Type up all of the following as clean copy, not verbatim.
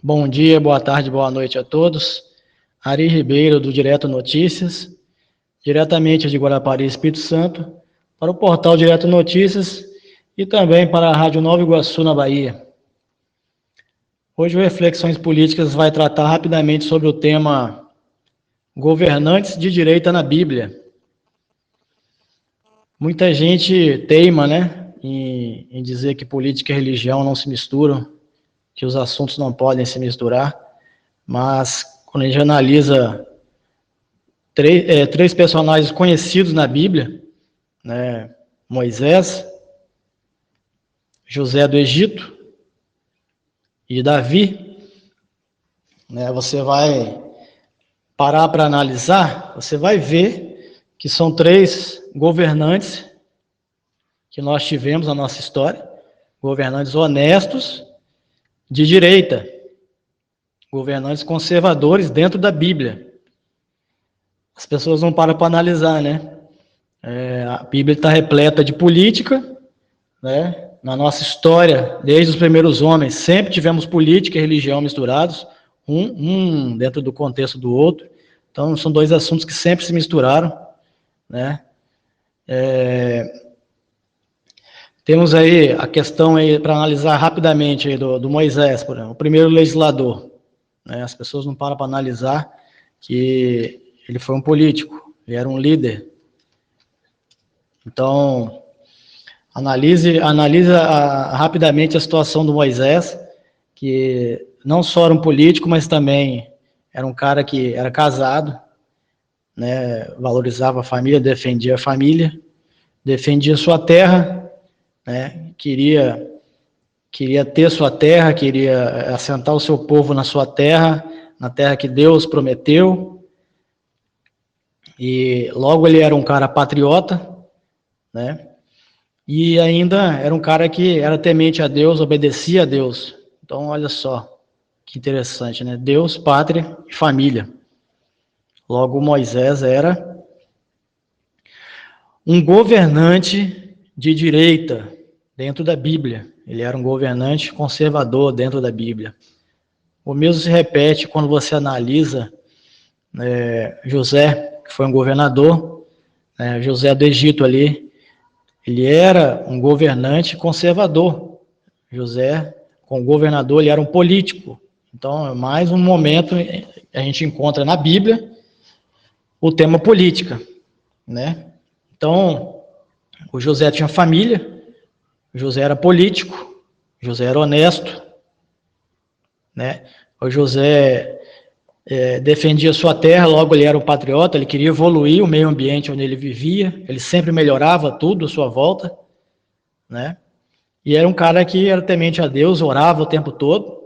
Bom dia, boa tarde, boa noite a todos. Ari Ribeiro, do Direto Notícias, diretamente de Guarapari, Espírito Santo, para o portal Direto Notícias e também para a Rádio Nova Iguaçu, na Bahia. Hoje o Reflexões Políticas vai tratar rapidamente sobre o tema governantes de direita na Bíblia. Muita gente teima, em dizer que política e religião não se misturam, que os assuntos não podem se misturar, mas quando a gente analisa três personagens conhecidos na Bíblia, Moisés, José do Egito e Davi, você vai parar para analisar, você vai ver que são três governantes que nós tivemos na nossa história, governantes honestos, de direita, governantes conservadores dentro da Bíblia. As pessoas não param para analisar, a Bíblia está repleta de política, Na nossa história, desde os primeiros homens, sempre tivemos política e religião misturados, um dentro do contexto do outro. Então, são dois assuntos que sempre se misturaram, Temos aí a questão para analisar rapidamente aí do Moisés, por exemplo, o primeiro legislador. As pessoas não param para analisar que ele foi um político, ele era um líder. Então, analisa rapidamente a situação do Moisés, que não só era um político, mas também era um cara que era casado, valorizava a família, defendia sua terra, queria ter sua terra, queria assentar o seu povo na sua terra, na terra que Deus prometeu, e logo ele era um cara patriota, e ainda era um cara que era temente a Deus, obedecia a Deus. Então, olha só, que interessante, Deus, pátria e família. Logo, Moisés era um governante de direita dentro da Bíblia. Ele era um governante conservador dentro da Bíblia. O mesmo se repete quando você analisa José, que foi um governador, José do Egito ali, ele era um governante conservador. José, como governador, ele era um político. Então, mais um momento a gente encontra na Bíblia o tema política, Então, o José tinha família, José era político, José era honesto, O José defendia sua terra, logo ele era um patriota, ele queria evoluir o meio ambiente onde ele vivia, ele sempre melhorava tudo à sua volta, E era um cara que era temente a Deus, orava o tempo todo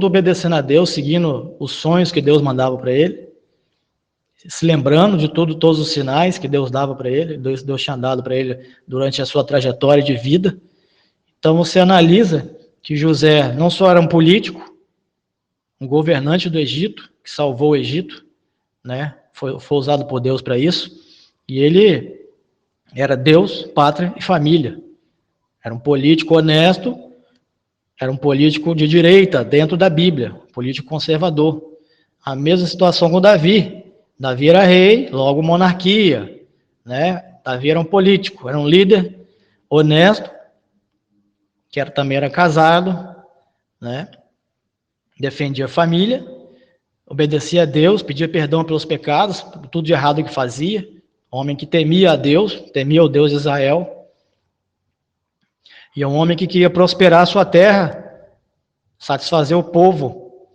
obedecendo a Deus, seguindo os sonhos que Deus mandava para ele, se lembrando de todos os sinais que Deus dava para ele, Deus tinha dado para ele durante a sua trajetória de vida. Então você analisa que José não só era um político, um governante do Egito, que salvou o Egito, foi usado por Deus para isso, e ele era Deus, pátria e família. Era um político honesto, era um político de direita dentro da Bíblia, político conservador. A mesma situação com Davi. Davi era rei, logo monarquia, Davi era um político, era um líder honesto, que também era casado, Defendia a família, obedecia a Deus, pedia perdão pelos pecados, por tudo de errado que fazia, homem que temia a Deus, temia o Deus de Israel, e é um homem que queria prosperar a sua terra, satisfazer o povo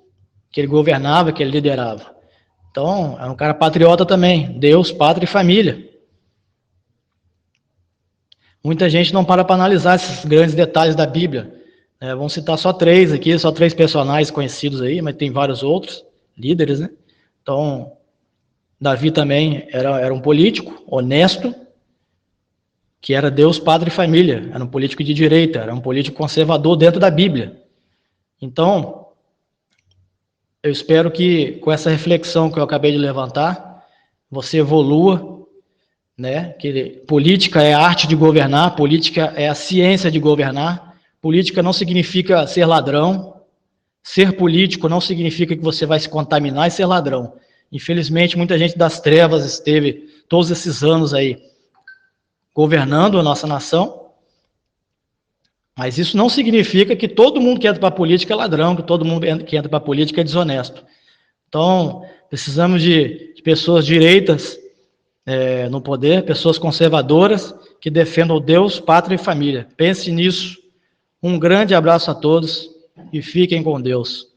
que ele governava, que ele liderava. Então, era um cara patriota também, Deus, pátria e família. Muita gente não para analisar esses grandes detalhes da Bíblia. Vamos citar só três aqui, só três personagens conhecidos aí, mas tem vários outros líderes, Então, Davi também era um político honesto, que era Deus, pátria e família, era um político de direita, era um político conservador dentro da Bíblia. Então, eu espero que com essa reflexão que eu acabei de levantar, você evolua, que política é a arte de governar, política é a ciência de governar, política não significa ser ladrão, Ser político não significa que você vai se contaminar e ser ladrão. Infelizmente, muita gente das trevas esteve todos esses anos aí governando a nossa nação, mas isso não significa que todo mundo que entra para a política é ladrão, que todo mundo que entra para a política é desonesto. Então, precisamos de pessoas direitas no poder, pessoas conservadoras que defendam Deus, pátria e família. Pense nisso. Um grande abraço a todos e fiquem com Deus.